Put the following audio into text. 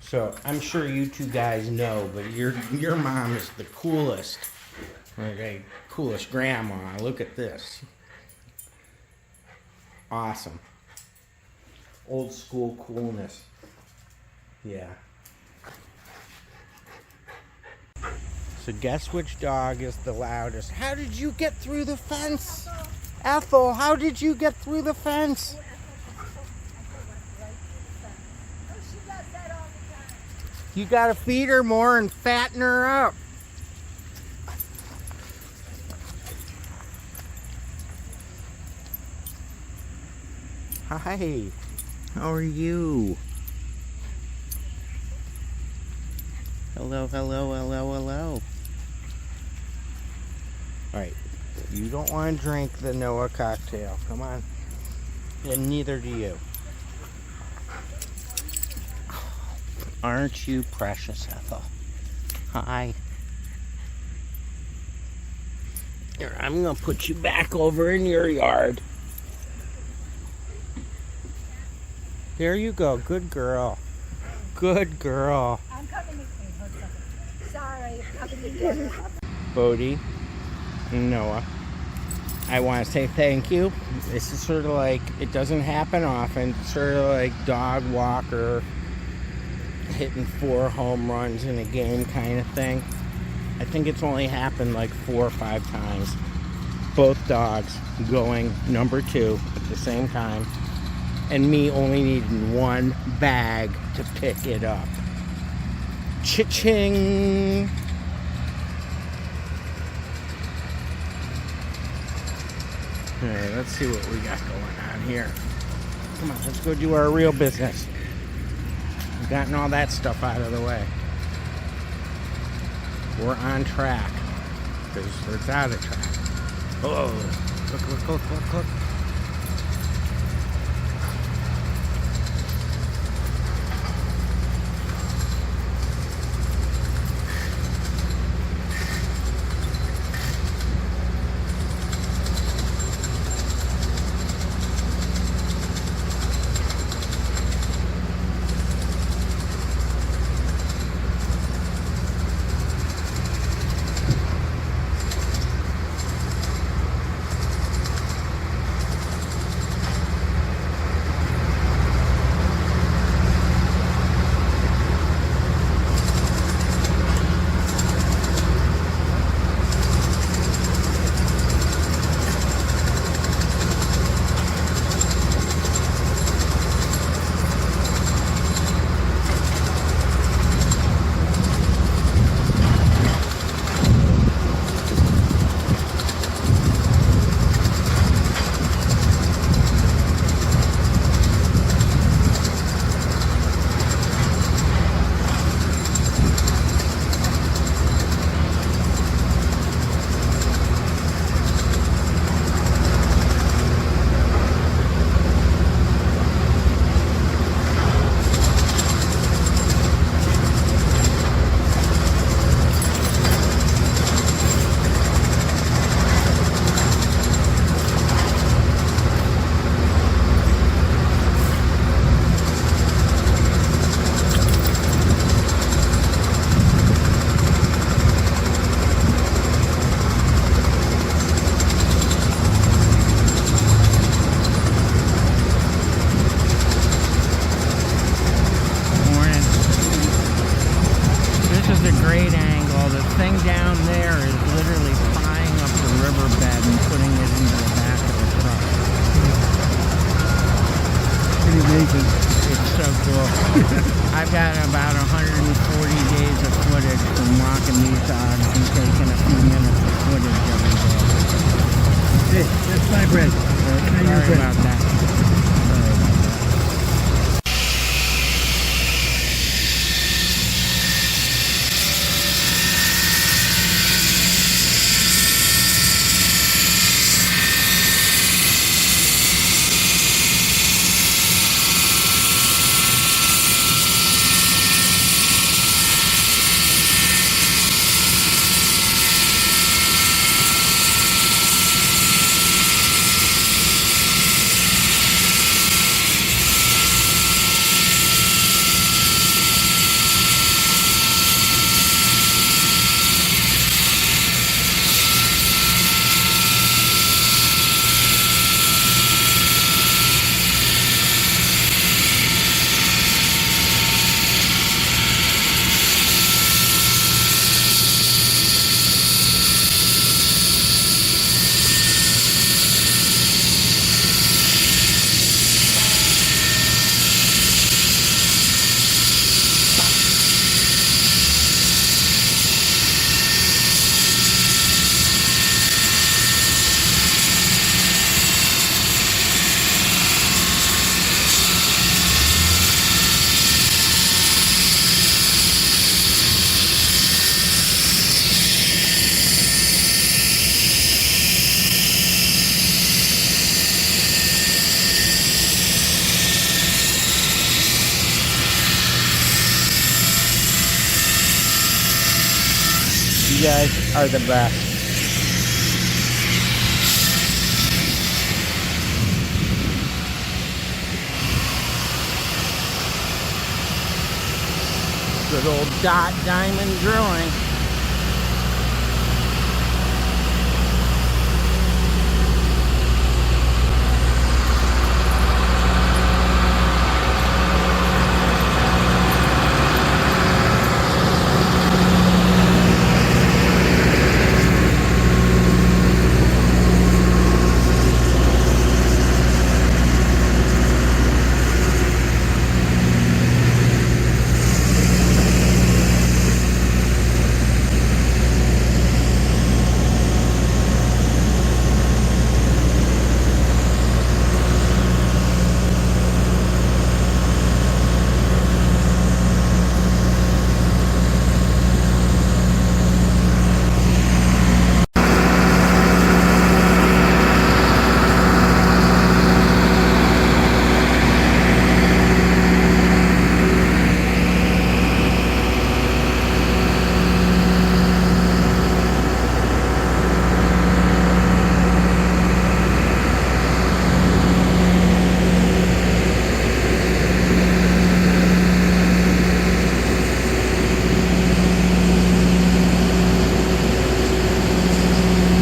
So I'm sure you two guys know, but your mom is the coolest. Okay, coolest grandma. Look at this. Awesome. Old school coolness. Yeah. So guess which dog is the loudest? How did you get through the fence? Ethel, how did you get through the fence? You gotta feed her more and fatten her up. Hi, how are you? Hello, hello, hello, hello. Alright, you don't want to drink the Noah cocktail. Come on. And neither do you. Aren't you precious, Ethel? Hi. Here, I'm going to put you back over in your yard. There you go. Good girl. Good girl. I'm coming in. Sorry, I'm coming again. Bodie and Noah, I want to say thank you. This is sort of like, it doesn't happen often. It's sort of like Dogwalker hitting 4 home runs in a game kind of thing. I think it's only happened like 4 or 5 times. Both dogs going number 2 at the same time, and me only needing 1 bag to pick it up. Cha-ching! Alright, let's see what we got going on here. Come on, let's go do our real business. We've gotten all that stuff out of the way. We're on track. Because it's out of track. Oh, look. I've got about 140 days of footage from walking these dogs and taking a few minutes of footage every day. Hey, that's my bread. Sorry about that. You guys are the best. Good old dot diamond drilling.